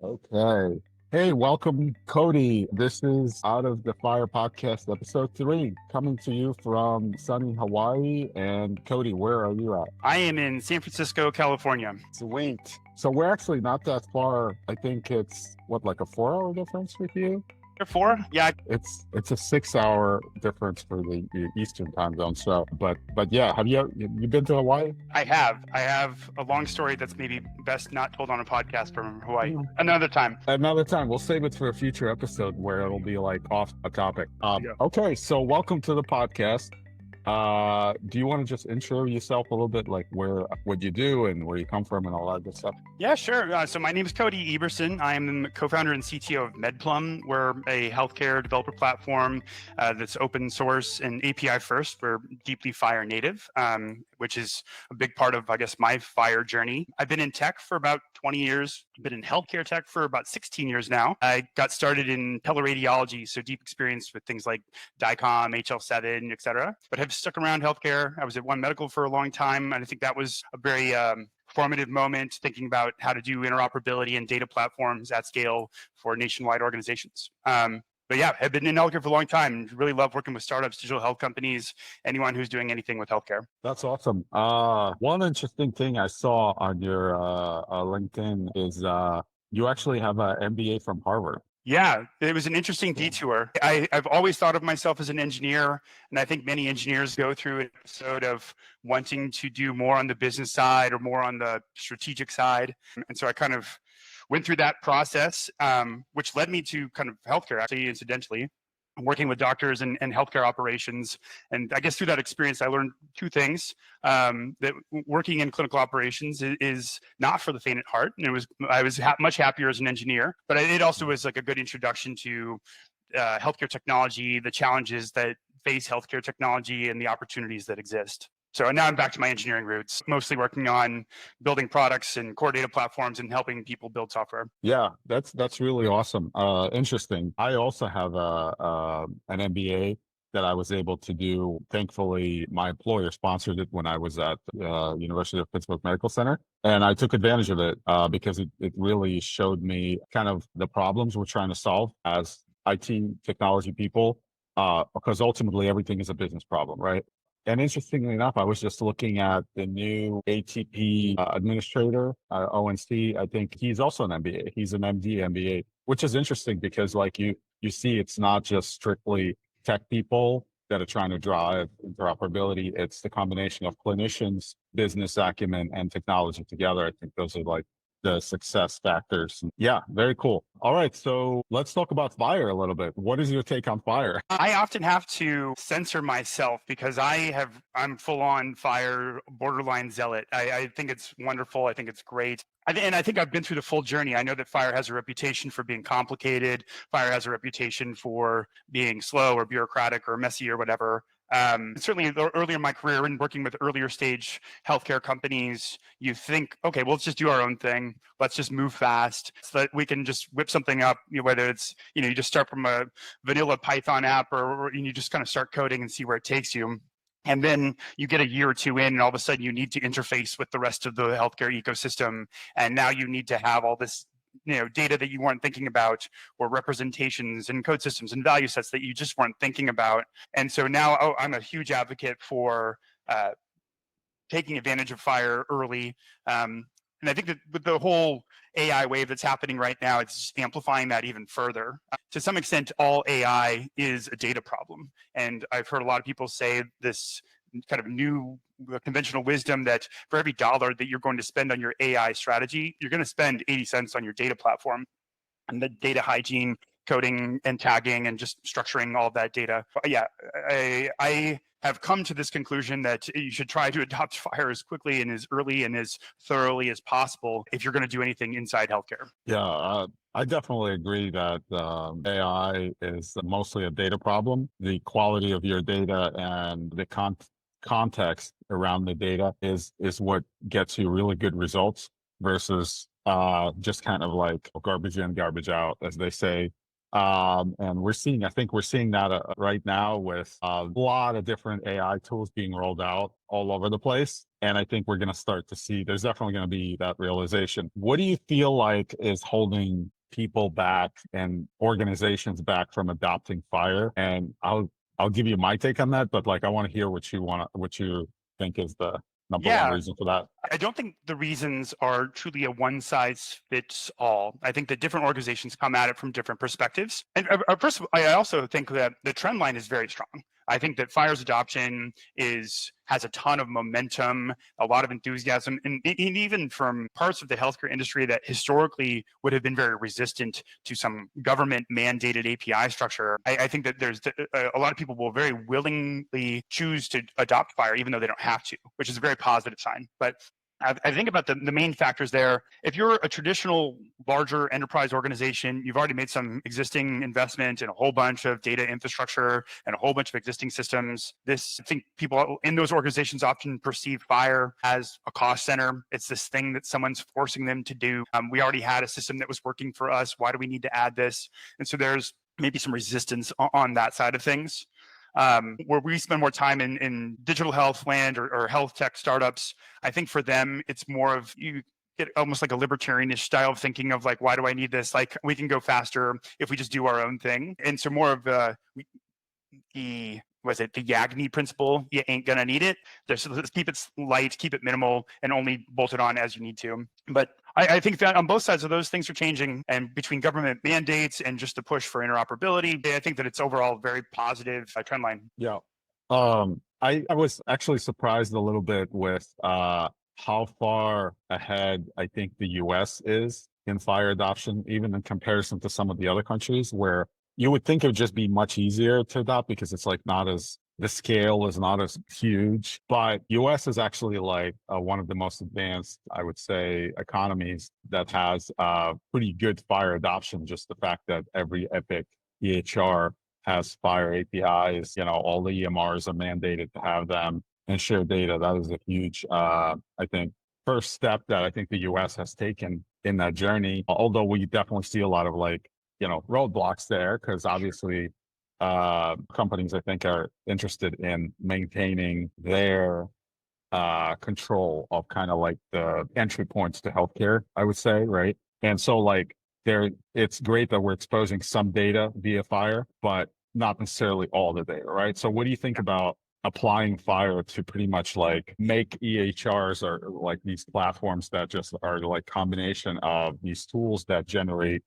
Okay. Hey, welcome, Cody. This is Out of the Fire podcast, episode 3, coming to you from sunny Hawaii. And Cody, where are you at? I am in San Francisco, California. Sweet. So we're actually not that far. I think it's what, like a 4 hour difference with you? Therefore, yeah, It's a 6 hour difference for the Eastern time zone. So, but yeah, have you been to Hawaii? I have. I have a long story that's maybe best not told on a podcast from Hawaii. Another time. Another time. We'll save it for a future episode where it'll be like off a topic. Yeah. Okay, so welcome to the podcast. Do you want to just intro yourself a little bit, like what you do and where you come from and all that good stuff? Yeah, sure. So my name is Cody Ebberson. I am the co-founder and CTO of Medplum. We're a healthcare developer platform that's open source and API first. We're deeply FHIR native, which is a big part of, I guess, my FHIR journey. I've been in tech for about 20 years. I've been in healthcare tech for about 16 years now. I got started in teleradiology, so deep experience with things like DICOM, HL7, et cetera, but have stuck around healthcare. I was at One Medical for a long time, and I think that was a very formative moment thinking about how to do interoperability and data platforms at scale for nationwide organizations. But yeah, I've been in healthcare for a long time. Really love working with startups, digital health companies, anyone who's doing anything with healthcare. That's awesome. One interesting thing I saw on your LinkedIn is you actually have an MBA from Harvard. Yeah, it was an interesting detour. I've always thought of myself as an engineer, and I think many engineers go through an episode of wanting to do more on the business side or more on the strategic side. And so I kind of went through that process, which led me to kind of healthcare, actually, incidentally, working with doctors and healthcare operations. And I guess through that experience, I learned two things, that working in clinical operations is not for the faint at heart. And I was much happier as an engineer, but it also was like a good introduction to healthcare technology, the challenges that face healthcare technology and the opportunities that exist. So now I'm back to my engineering roots, mostly working on building products and core data platforms and helping people build software. Yeah, that's really awesome. Interesting. I also have an MBA that I was able to do. Thankfully, my employer sponsored it when I was at University of Pittsburgh Medical Center, and I took advantage of it because it really showed me kind of the problems we're trying to solve as IT technology people. Because ultimately everything is a business problem, right? And interestingly enough, I was just looking at the new ATP administrator, ONC. I think he's also an MBA. He's an MD MBA, which is interesting because like you see, it's not just strictly tech people that are trying to drive interoperability. It's the combination of clinicians, business acumen, and technology together. I think those are like the success factors. Yeah, very cool. All right, so let's talk about FHIR a little bit. What is your take on FHIR? I often have to censor myself because I'm full on FHIR, borderline zealot. I think it's wonderful. I think it's great. And I think I've been through the full journey. I know that FHIR has a reputation for being complicated. FHIR has a reputation for being slow or bureaucratic or messy or whatever. Certainly earlier in my career and working with earlier stage healthcare companies, you think, okay, well, let's just do our own thing. Let's just move fast so that we can just whip something up, whether it's, you just start from a vanilla Python app or you just kind of start coding and see where it takes you. And then you get a year or two in, and all of a sudden you need to interface with the rest of the healthcare ecosystem. And now you need to have all this data that you weren't thinking about, or representations and code systems and value sets that you just weren't thinking about. And so now I'm a huge advocate for taking advantage of FHIR early. And I think that with the whole AI wave that's happening right now, it's just amplifying that even further. To some extent, all AI is a data problem. And I've heard a lot of people say this kind of new conventional wisdom that for every dollar that you're going to spend on your AI strategy, you're going to spend 80 cents on your data platform and the data hygiene, coding and tagging and just structuring all of that data. Yeah, I have come to this conclusion that you should try to adopt FHIR as quickly and as early and as thoroughly as possible if you're going to do anything inside healthcare. Yeah, I definitely agree that AI is mostly a data problem. The quality of your data and the context around the data is what gets you really good results versus just kind of like garbage in, garbage out, as they say. And I think we're seeing that right now with a lot of different AI tools being rolled out all over the place. And I think we're going to start to see, there's definitely going to be that realization. What do you feel like is holding people back and organizations back from adopting FHIR? And I'll give you my take on that, but like, I want to hear what you think is the number one Yeah, reason for that. I don't think the reasons are truly a one size fits all. I think that different organizations come at it from different perspectives. And first of all, I also think that the trend line is very strong. I think that FHIR's adoption has a ton of momentum, a lot of enthusiasm, and even from parts of the healthcare industry that historically would have been very resistant to some government mandated API structure. I think that there's a lot of people will very willingly choose to adopt FHIR, even though they don't have to, which is a very positive sign. But I think about the main factors there. If you're a traditional larger enterprise organization, you've already made some existing investment in a whole bunch of data infrastructure and a whole bunch of existing systems. I think people in those organizations often perceive FHIR as a cost center. It's this thing that someone's forcing them to do. We already had a system that was working for us. Why do we need to add this? And so there's maybe some resistance on that side of things. Where we spend more time in digital health land or health tech startups, I think for them, it's more of you get almost like a libertarianish style of thinking of like, why do I need this? Like we can go faster if we just do our own thing. And so more of the Yagni principle? You ain't gonna need it. Let's keep it light, keep it minimal, and only bolt it on as you need to. But I think that on both sides of those things are changing, and between government mandates and just the push for interoperability, I think that it's overall a very positive trend line. Yeah. I was actually surprised a little bit with how far ahead I think the US is in FHIR adoption, even in comparison to some of the other countries where you would think it would just be much easier to adopt because it's like the scale is not as huge. But US is actually like one of the most advanced, I would say, economies that has pretty good FHIR adoption. Just the fact that every Epic EHR has FHIR APIs, all the EMRs are mandated to have them and share data. That is a huge, I think, first step that I think the US has taken in that journey. Although we definitely see a lot of roadblocks there, because obviously companies, I think, are interested in maintaining their control of kind of like the entry points to healthcare, I would say, right? And so it's great that we're exposing some data via FHIR, but not necessarily all the data, right? So what do you think about applying FHIR to pretty much like make EHRs or like these platforms that just are like combination of these tools that generate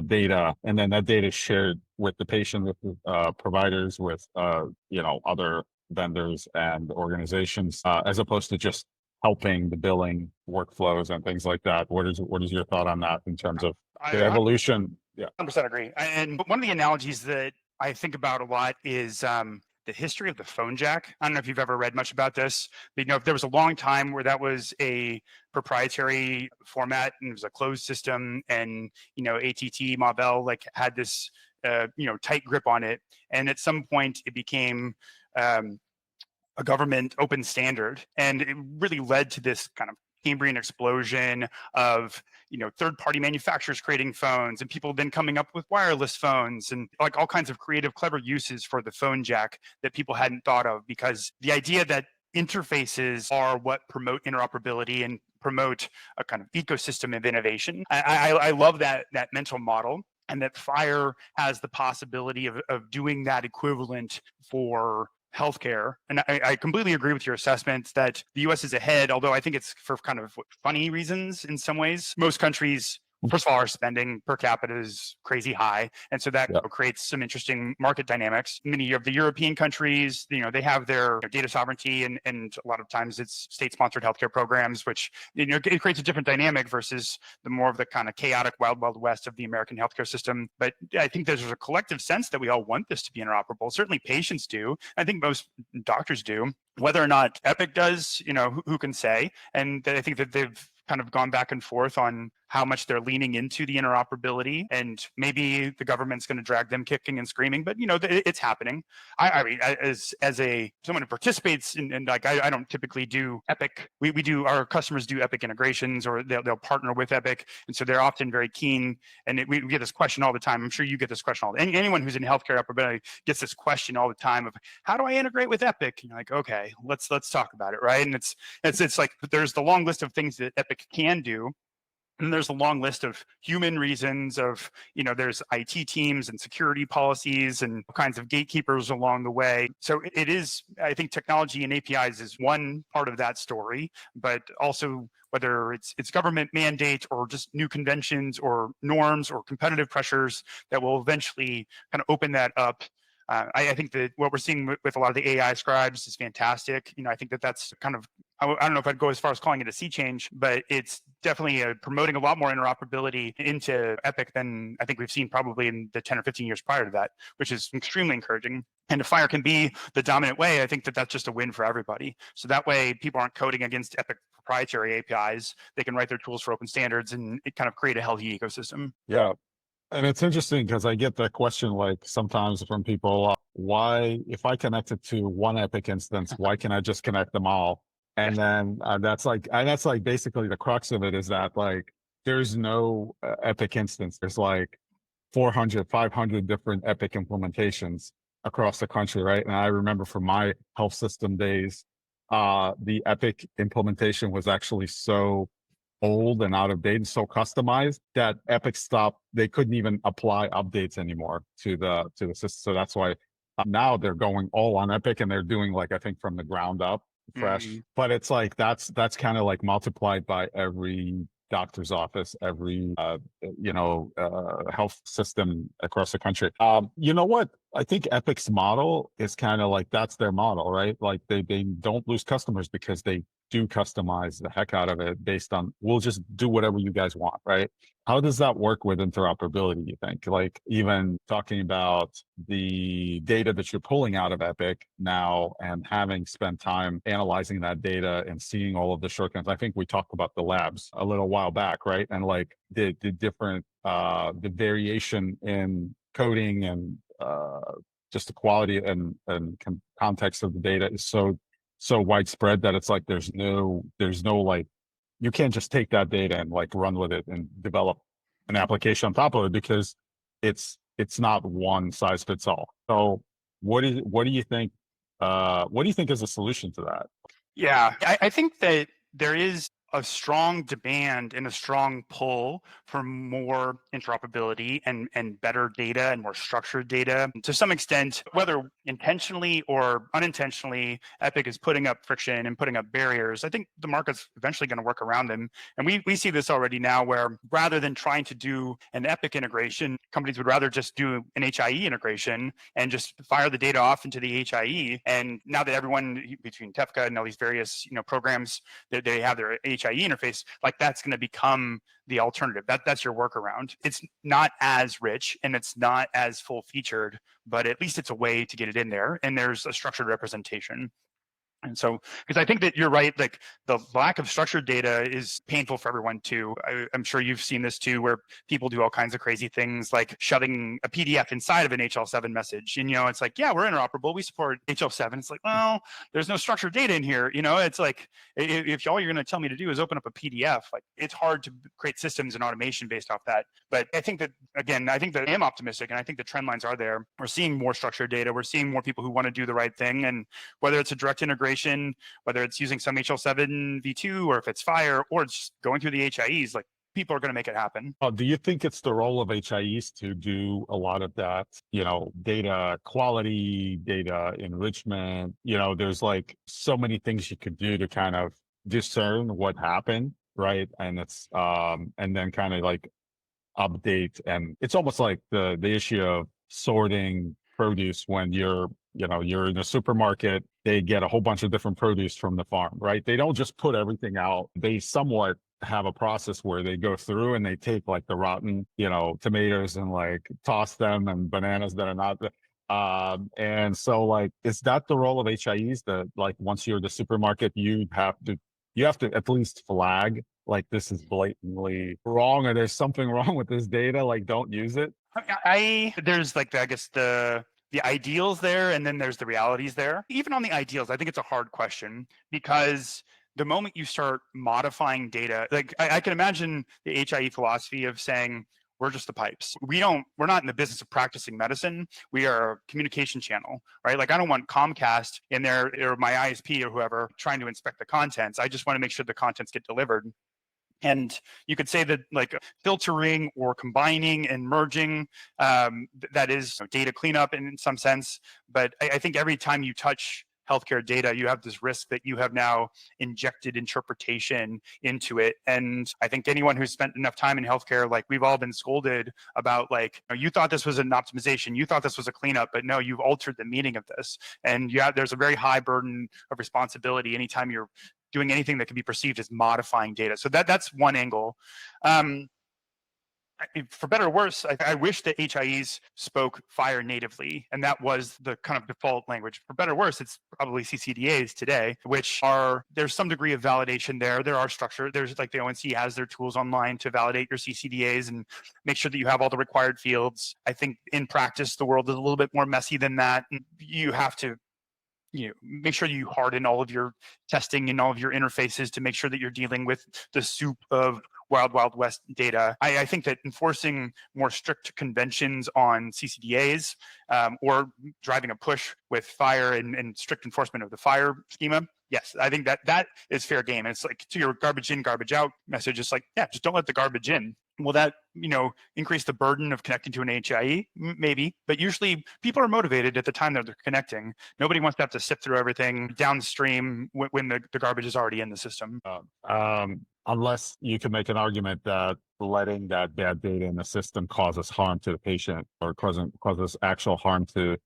data, and then that data is shared with the patient, with providers, with other vendors and organizations, as opposed to just helping the billing workflows and things like that. What is your thought on that in terms of the evolution? Yeah, 100% agree. And one of the analogies that I think about a lot is the history of the phone jack. I don't know if you've ever read much about this, but there was a long time where that was a proprietary format and it was a closed system, and ATT Mabel had this tight grip on it, and at some point it became a government open standard, and it really led to this kind of Cambrian explosion of third-party manufacturers creating phones, and people then coming up with wireless phones, and like all kinds of creative, clever uses for the phone jack that people hadn't thought of, because the idea that interfaces are what promote interoperability and promote a kind of ecosystem of innovation. I love that mental model, and that FHIR has the possibility of doing that equivalent for healthcare. And I completely agree with your assessment that the US is ahead, although I think it's for kind of funny reasons in some ways. Most countries, first of all, our spending per capita is crazy high. And so that creates some interesting market dynamics. Many of the European countries, they have their data sovereignty, and a lot of times it's state-sponsored healthcare programs, which, it creates a different dynamic versus the more of the kind of chaotic wild, wild west of the American healthcare system. But I think there's a collective sense that we all want this to be interoperable. Certainly patients do. I think most doctors do. Whether or not Epic does, who can say? And I think that they've kind of gone back and forth on how much they're leaning into the interoperability, and maybe the government's going to drag them kicking and screaming, but it's happening. I mean, as a someone who participates in like, I don't typically do Epic. We do, our customers do Epic integrations, or they'll partner with Epic, and so they're often very keen. And we get this question all the time. I'm sure you get this question all the time. Anyone who's in healthcare interoperability gets this question all the time of, how do I integrate with Epic? And you're like, okay, let's talk about it, right? And it's like, there's the long list of things that Epic can do, and there's a long list of human reasons of, there's IT teams and security policies and all kinds of gatekeepers along the way. So it is, I think technology and APIs is one part of that story, but also whether it's government mandate or just new conventions or norms or competitive pressures that will eventually kind of open that up. I think that what we're seeing with a lot of the AI scribes is fantastic. I think that's kind of, I don't know if I'd go as far as calling it a sea change, but it's definitely promoting a lot more interoperability into Epic than I think we've seen probably in the 10 or 15 years prior to that, which is extremely encouraging. And if FHIR can be the dominant way, I think that's just a win for everybody. So that way people aren't coding against Epic proprietary APIs. They can write their tools for open standards and it kind of create a healthy ecosystem. Yeah. And it's interesting because I get that question like sometimes from people, why, if I connected to one Epic instance, why can't I just connect them all? And then that's like basically the crux of it is that like, there's no Epic instance. There's like 400, 500 different Epic implementations across the country, right? And I remember from my health system days, the Epic implementation was actually so old and out of date and so customized that Epic stopped. They couldn't even apply updates anymore to the system. So that's why now they're going all on Epic and they're doing like, I think from the ground up fresh. But it's like that's kind of like multiplied by every doctor's office, every health system across the country. You know what? I think Epic's model is kind of like that's their model, right? Like they don't lose customers because they do customize the heck out of it based on, we'll just do whatever you guys want, right? How does that work with interoperability, you think? Like even talking about the data that you're pulling out of Epic now and having spent time analyzing that data and seeing all of the shortcomings. I think we talked about the labs a little while back, right? And like the different, the variation in coding and just the quality and context of the data is so widespread that it's like there's no like, you can't just take that data and like run with it and develop an application on top of it because it's not one size fits all. So what do you think is a solution to that? Yeah, I think that there is a strong demand and a strong pull for more interoperability and better data and more structured data. To some extent, whether intentionally or unintentionally, Epic is putting up friction and putting up barriers. I think the market's eventually going to work around them. And we see this already now where rather than trying to do an Epic integration, companies would rather just do an HIE integration and just fire the data off into the HIE. And now that everyone between TEFCA and all these various programs, that they have their HIE interface, like that's going to become the alternative. That's your workaround. It's not as rich and it's not as full featured, but at least it's a way to get it in there. And there's a structured representation. And so, because I think that you're right, like the lack of structured data is painful for everyone too. I'm sure you've seen this too, where people do all kinds of crazy things like shoving a PDF inside of an HL7 message. And, it's like, yeah, we're interoperable. We support HL7. It's like, well, there's no structured data in here. It's like, if all you're going to tell me to do is open up a PDF, like it's hard to create systems and automation based off that. But I think that, again, I think that I am optimistic and I think the trend lines are there. We're seeing more structured data. We're seeing more people who want to do the right thing. And whether it's a direct integration, whether it's using some HL7 v2 or if it's FHIR or it's going through the HIEs, like people are going to make it happen. Do you think it's the role of HIEs to do a lot of that, data quality, data enrichment? There's like so many things you could do to kind of discern what happened, right? And it's and then kind of like update, and it's almost like the issue of sorting produce when you're in a supermarket. They get a whole bunch of different produce from the farm, right? They don't just put everything out. They somewhat have a process where they go through and they take like the rotten tomatoes and like toss them, and bananas that are not and so like, is that the role of HIEs, that like once you're the supermarket you have to at least flag like this is blatantly wrong or there's something wrong with this data, like don't use it? There's like I guess the ideals there, and then there's the realities there. Even on the ideals, I think it's a hard question because the moment you start modifying data, like I can imagine the HIE philosophy of saying we're just the pipes. We're not in the business of practicing medicine. We are a communication channel, right? Like I don't want Comcast in there or my ISP or whoever trying to inspect the contents. I just want to make sure the contents get delivered. And you could say that like filtering or combining and merging, that is data cleanup in some sense. But I think every time you touch healthcare data, you have this risk that you have now injected interpretation into it. And I think anyone who's spent enough time in healthcare, like we've all been scolded about like, you thought this was an optimization, you thought this was a cleanup, but no, you've altered the meaning of this. And there's a very high burden of responsibility anytime you're doing anything that can be perceived as modifying data. So that's one angle. For better or worse, I wish that HIEs spoke FHIR natively, and that was the kind of default language. For better or worse, it's probably CCDAs today, which there's some degree of validation there. There are structure. There's like the ONC has their tools online to validate your CCDAs and make sure that you have all the required fields. I think in practice, the world is a little bit more messy than that. You have to make sure you harden all of your testing and all of your interfaces to make sure that you're dealing with the soup of wild west data. I think that enforcing more strict conventions on CCDAs or driving a push with FHIR and strict enforcement of the FHIR schema, yes, I think that is fair game. And it's like to your garbage in, garbage out message. It's like, yeah, just don't let the garbage in. Will that, increase the burden of connecting to an HIE? Maybe, but usually people are motivated at the time that they're connecting. Nobody wants to have to sift through everything downstream when the garbage is already in the system. Unless you can make an argument that letting that bad data in the system causes harm to the patient or causes actual harm to,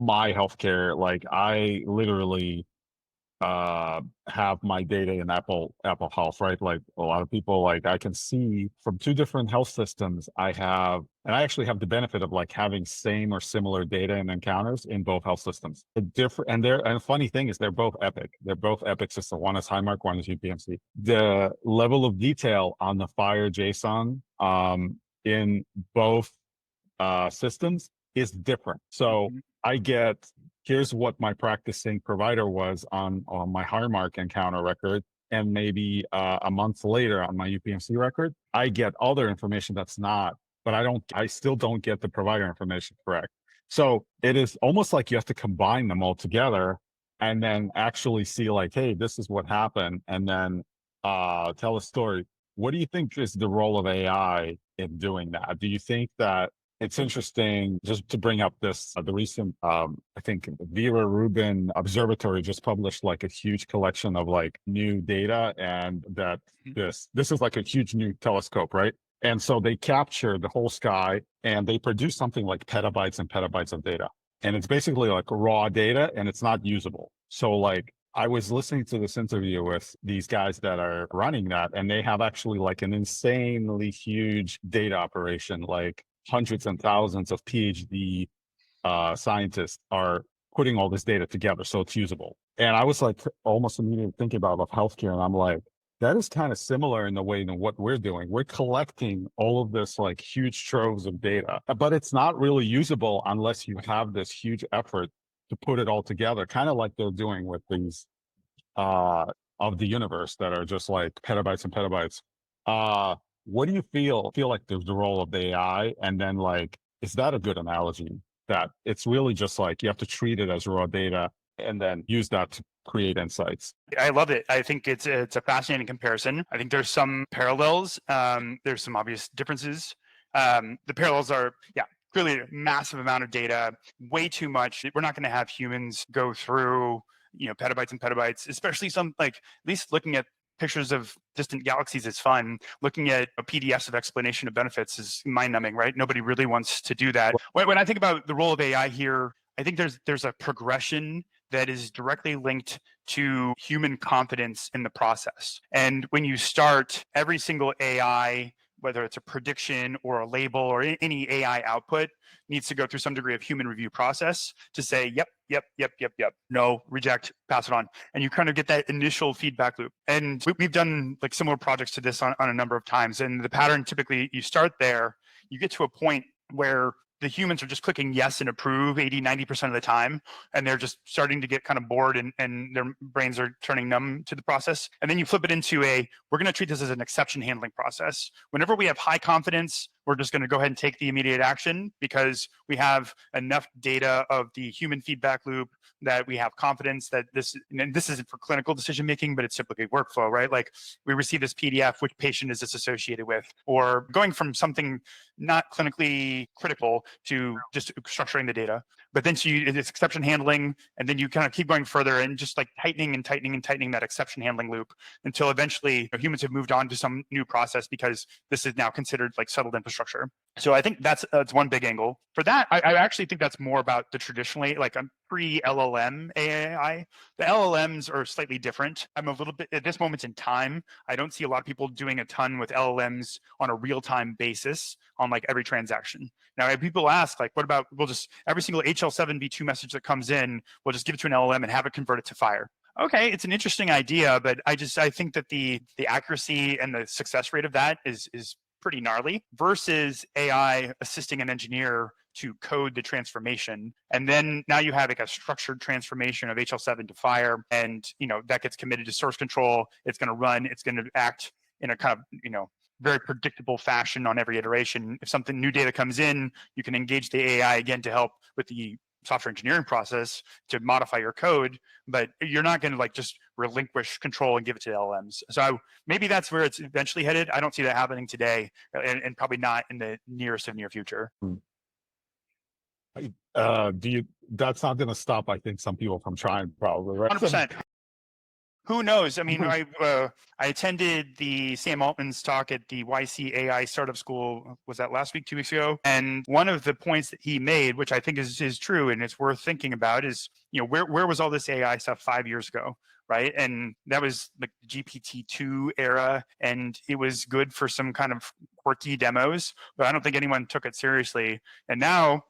my healthcare. Like I literally have my data in Apple Health, right? Like a lot of people, like I can see from two different health systems I actually have the benefit of like having same or similar data and encounters in both health systems. And the funny thing is they're both Epic. They're both Epic systems. One is Highmark, one is UPMC. The level of detail on the FHIR JSON in both systems is different. So I get, here's what my practicing provider was on my Highmark encounter record. And maybe a month later on my UPMC record, I get other information that's not, but I still don't get the provider information correct. So it is almost like you have to combine them all together and then actually see like, hey, this is what happened. And then tell a story. What do you think is the role of AI in doing that? Do you think that it's interesting just to bring up this, the recent, I think Vera Rubin Observatory just published like a huge collection of like new data and that this is like a huge new telescope, right? And so they capture the whole sky and they produce something like petabytes and petabytes of data. And it's basically like raw data and it's not usable. So like I was listening to this interview with these guys that are running that and they have actually like an insanely huge data operation, like hundreds and thousands of PhD scientists are putting all this data together so it's usable. And I was like almost immediately thinking about healthcare, and I'm like, that is kind of similar in the way than what we're doing. We're collecting all of this like huge troves of data, but it's not really usable unless you have this huge effort to put it all together, kind of like they're doing with these of the universe that are just like petabytes and petabytes. What do you feel like there's the role of the AI? And then like, is that a good analogy that it's really just like you have to treat it as raw data and then use that to create insights? I love it. I think it's a fascinating comparison. I think there's some parallels. There's some obvious differences. The parallels are, clearly a massive amount of data, way too much. We're not going to have humans go through, petabytes and petabytes, especially some like at least looking at pictures of distant galaxies is fun. Looking at PDFs of explanation of benefits is mind-numbing, right? Nobody really wants to do that. When I think about the role of AI here, I think there's a progression that is directly linked to human confidence in the process. And when you start every single AI, whether it's a prediction or a label or any AI output, needs to go through some degree of human review process to say, yep, yep, yep, yep, yep, no, reject, pass it on. And you kind of get that initial feedback loop. And we've done like similar projects to this on a number of times. And the pattern, typically you start there, you get to a point where the humans are just clicking yes and approve 80-90% of the time, and they're just starting to get kind of bored, and their brains are turning numb to the process. And then you flip it into we're going to treat this as an exception handling process. Whenever we have high confidence, we're just going to go ahead and take the immediate action because we have enough data of the human feedback loop that we have confidence that this isn't for clinical decision making, but it's typically workflow, right? Like we receive this PDF, which patient is this associated with? Or going from something not clinically critical to just structuring the data. But then it's exception handling, and then you kind of keep going further and just like tightening and tightening and tightening that exception handling loop until eventually humans have moved on to some new process because this is now considered like settled infrastructure. So I think that's one big angle. For that, I actually think that's more about the traditionally, like pre-LLM AI. The LLMs are slightly different. I'm a little bit, at this moment in time, I don't see a lot of people doing a ton with LLMs on a real-time basis on like every transaction. Now, people ask, like, what about, we'll just, every single HL7 V2 message that comes in, we'll just give it to an LLM and have it convert it to FHIR. Okay, it's an interesting idea, but I think that the accuracy and the success rate of that is pretty gnarly versus AI assisting an engineer to code the transformation. And then now you have like a structured transformation of HL7 to FHIR, and that gets committed to source control. It's going to run, it's going to act in a kind of, very predictable fashion on every iteration. If something new data comes in, you can engage the AI again to help with the software engineering process to modify your code, but you're not going to like just relinquish control and give it to LLMs. So maybe that's where it's eventually headed. I don't see that happening today, and probably not in the nearest of near future. That's not going to stop, I think, some people from trying, probably, right? 100%. Who knows? I mean, I attended the Sam Altman's talk at the YC AI Startup School. Was that last week, 2 weeks ago? And one of the points that he made, which I think is true and it's worth thinking about, is where was all this AI stuff 5 years ago, right? And that was like the GPT-2 era, and it was good for some kind of quirky demos, but I don't think anyone took it seriously. And now,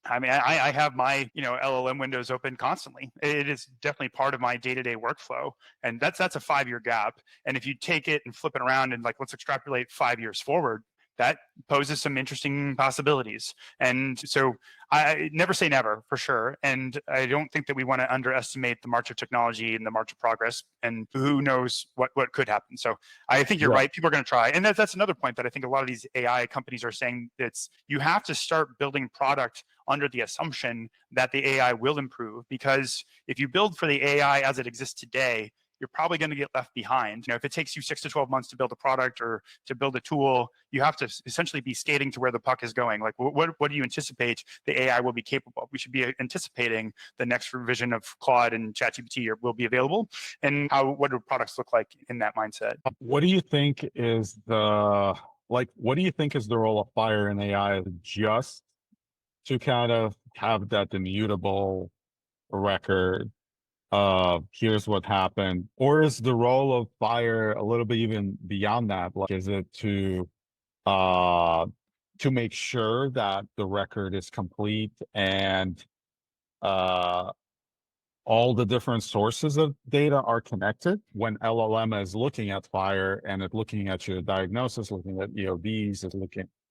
I mean, I have my LLM windows open constantly. It is definitely part of my day-to-day workflow, and that's a 5-year gap. And if you take it and flip it around and like let's extrapolate 5 years forward, that poses some interesting possibilities. And so I never say never, for sure. And I don't think that we want to underestimate the march of technology and the march of progress, and who knows what could happen. So I think you're right. People are going to try. And that's another point that I think a lot of these AI companies are saying. It's you have to start building product under the assumption that the AI will improve, because if you build for the AI as it exists today, you're probably going to get left behind. If it takes you 6 to 12 months to build a product or to build a tool, you have to essentially be skating to where the puck is going. Like, what do you anticipate the AI will be capable of? We should be anticipating the next revision of Claude and ChatGPT will be available, and what do products look like in that mindset? What do you think is the role of FHIR in AI? Just to kind of have that immutable record of here's what happened, or is the role of FHIR a little bit even beyond that? Like, is it to make sure that the record is complete and all the different sources of data are connected? When LLM is looking at FHIR and it's looking at your diagnosis, looking at EOBs,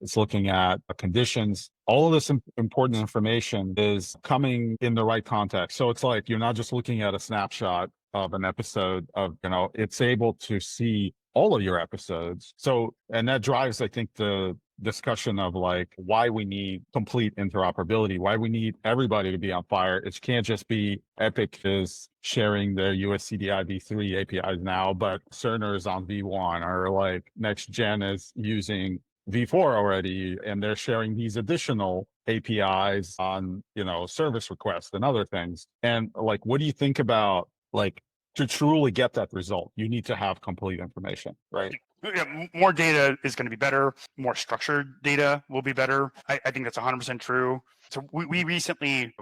it's looking at conditions, all of this important information is coming in the right context. So it's like you're not just looking at a snapshot of an episode of, it's able to see all of your episodes. So, and that drives, I think, the discussion of like why we need complete interoperability, why we need everybody to be on FHIR. It can't just be Epic is sharing their USCDI v3 APIs now, but Cerner is on v1, or like Next Gen is using v4 already, and they're sharing these additional APIs on, service requests and other things. And like, what do you think about, like, to truly get that result, you need to have complete information, right? Yeah, more data is going to be better. More structured data will be better. I think that's 100% true. So we recently,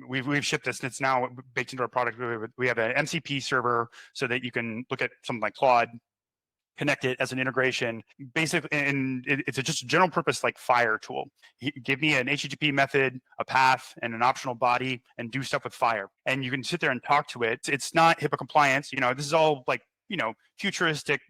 we've shipped this, and it's now baked into our product. We have an MCP server so that you can look at something like Claude connect it as an integration, basically, and it's just a general purpose like FHIR tool. Give me an HTTP method, a path, and an optional body, and do stuff with FHIR. And you can sit there and talk to it. It's not HIPAA compliance. This is all like, futuristic,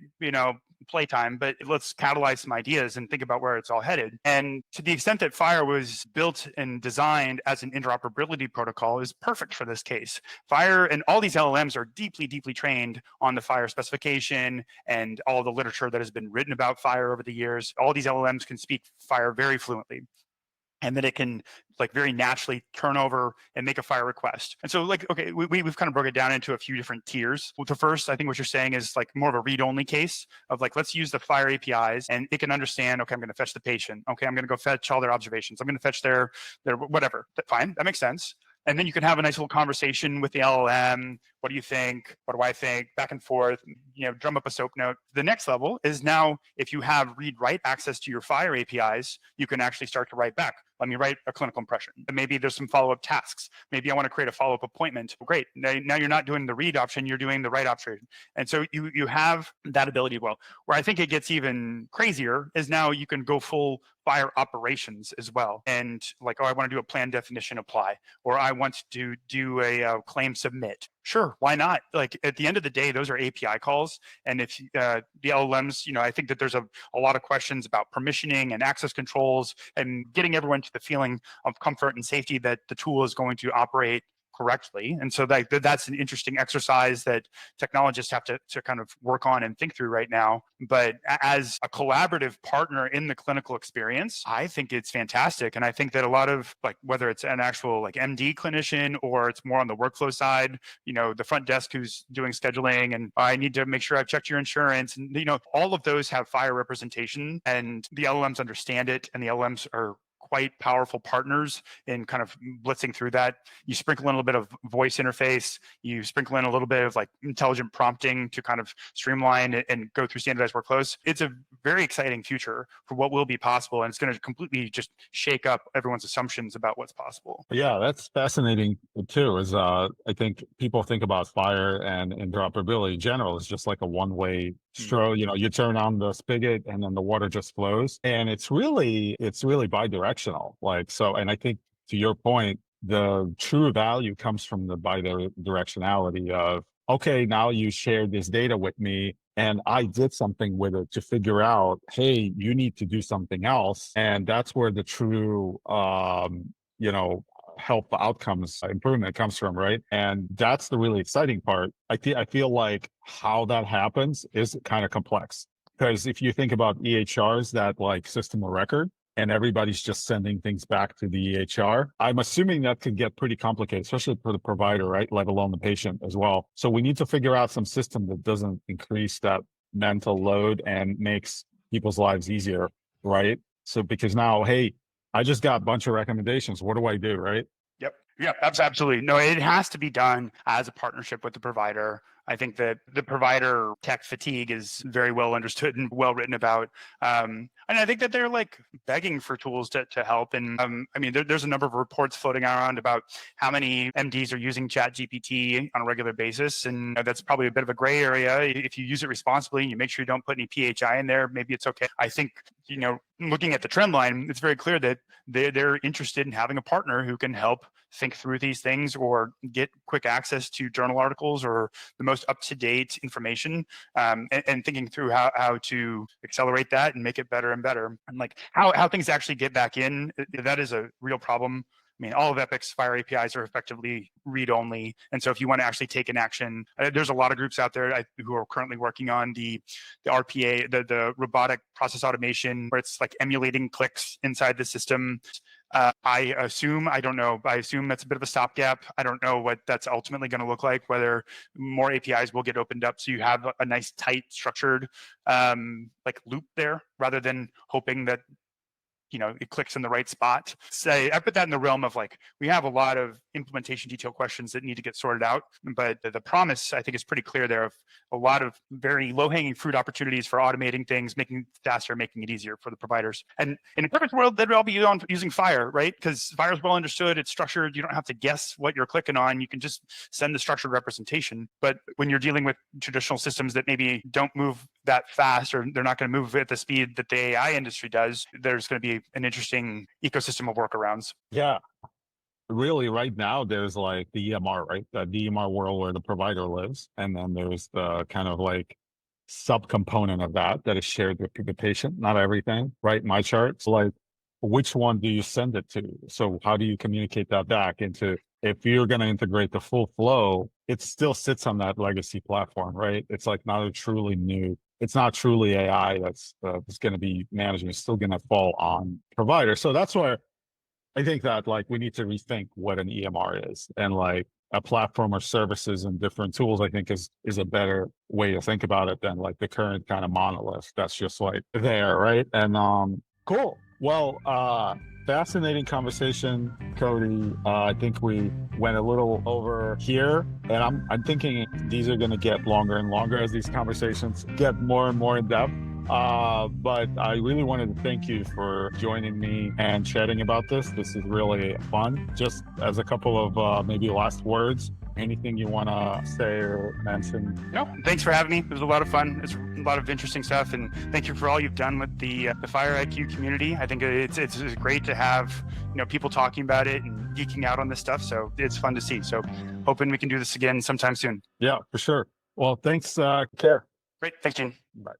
playtime, but let's catalyze some ideas and think about where it's all headed. And to the extent that FHIR was built and designed as an interoperability protocol is perfect for this case. FHIR and all these LLMs are deeply, deeply trained on the FHIR specification and all the literature that has been written about FHIR over the years. All these LLMs can speak FHIR very fluently. And then it can like very naturally turn over and make a FHIR request. And so like, okay, we've kind of broke it down into a few different tiers. Well, the first, I think what you're saying is like more of a read-only case of like, let's use the FHIR APIs and it can understand, okay, I'm going to fetch the patient. Okay, I'm going to go fetch all their observations. I'm going to fetch their whatever. Fine, that makes sense. And then you can have a nice little conversation with the LLM. What do you think? What do I think? Back and forth, drum up a SOAP note. The next level is now, if you have read-write access to your FHIR APIs, you can actually start to write back. Let me write a clinical impression. And maybe there's some follow-up tasks. Maybe I want to create a follow-up appointment. Well, great. Now you're not doing the read option, you're doing the write option. And so you have that ability as well. Where I think it gets even crazier is now you can go full FHIR operations as well. And like, I want to do a plan definition apply, or I want to do a claim submit. Sure, why not? Like at the end of the day, those are API calls. And if the LLMs, I think that there's a lot of questions about permissioning and access controls and getting everyone to the feeling of comfort and safety that the tool is going to operate correctly. And so that's an interesting exercise that technologists have to kind of work on and think through right now. But as a collaborative partner in the clinical experience, I think it's fantastic. And I think that a lot of like, whether it's an actual like MD clinician or it's more on the workflow side, the front desk who's doing scheduling and I need to make sure I've checked your insurance. And, all of those have FHIR representation and the LLMs understand it and the LLMs are quite powerful partners in kind of blitzing through that. You sprinkle in a little bit of voice interface, you sprinkle in a little bit of like intelligent prompting to kind of streamline and go through standardized workflows. It's a very exciting future for what will be possible. And it's going to completely just shake up everyone's assumptions about what's possible. Yeah, that's fascinating too, is I think people think about FHIR and interoperability in general is just like a one-way stroke. You turn on the spigot and then the water just flows. And it's really bi-directional. Like, so, and I think to your point, the true value comes from the bi-directionality of, okay, now you shared this data with me and I did something with it to figure out, hey, you need to do something else. And that's where the true, health outcomes improvement comes from, right? And that's the really exciting part. I feel like how that happens is kind of complex because if you think about EHRs, that like system of record, and everybody's just sending things back to the EHR, I'm assuming that could get pretty complicated, especially for the provider, right? Let alone the patient as well. So we need to figure out some system that doesn't increase that mental load and makes people's lives easier, right? So because now, hey, I just got a bunch of recommendations. What do I do, right? Yep. Yeah, absolutely. No, it has to be done as a partnership with the provider. I think that the provider tech fatigue is very well understood and well written about. And I think that they're like begging for tools to help. And there's a number of reports floating around about how many MDs are using ChatGPT on a regular basis. And that's probably a bit of a gray area. If you use it responsibly and you make sure you don't put any PHI in there, maybe it's okay. I think, looking at the trend line, it's very clear that they're interested in having a partner who can help think through these things or get quick access to journal articles or the most up-to-date information, and thinking through how to accelerate that and make it better and better. And like how things actually get back in, that is a real problem. All of Epic's FHIR APIs are effectively read-only. And so if you want to actually take an action, there's a lot of groups out there who are currently working on the RPA, the robotic process automation, where it's like emulating clicks inside the system. I assume that's a bit of a stopgap. I don't know what that's ultimately going to look like, whether more APIs will get opened up so you have a nice, tight, structured like loop there, rather than hoping that it clicks in the right spot. Say, I put that in the realm of like, we have a lot of implementation detail questions that need to get sorted out, but the promise, I think, is pretty clear there of a lot of very low-hanging fruit opportunities for automating things, making it faster, making it easier for the providers. And in a perfect world, they'd all be using FHIR, right? Because FHIR is well understood, it's structured, you don't have to guess what you're clicking on, you can just send the structured representation. But when you're dealing with traditional systems that maybe don't move that fast, or they're not going to move at the speed that the AI industry does, there's going to be an interesting ecosystem of workarounds. Yeah. Really, right now, there's like the EMR, right? The EMR world where the provider lives. And then there's the kind of like subcomponent of that is shared with the patient, not everything, right? My charts, like which one do you send it to? So how do you communicate that back into, if you're going to integrate the full flow, it still sits on that legacy platform, right? It's like not a truly new, it's not truly AI that's going to be managing. It's still going to fall on provider. So that's where I think that like we need to rethink what an EMR is, and like a platform or services and different tools, I think is a better way to think about it than like the current kind of monolith that's just like there, right? And cool. Well, fascinating conversation, Cody. I think we went a little over here, and I'm thinking these are going to get longer and longer as these conversations get more and more in depth. But I really wanted to thank you for joining me and chatting about this. This is really fun. Just as a couple of maybe last words, anything you want to say or mention? No, thanks for having me. It was a lot of fun. It's a lot of interesting stuff, and thank you for all you've done with the FHIR IQ community. I think it's great to have people talking about it and geeking out on this stuff. So it's fun to see. So hoping we can do this again sometime soon. Yeah, for sure. Well, thanks. Care. Great. Thanks, Gene. Bye.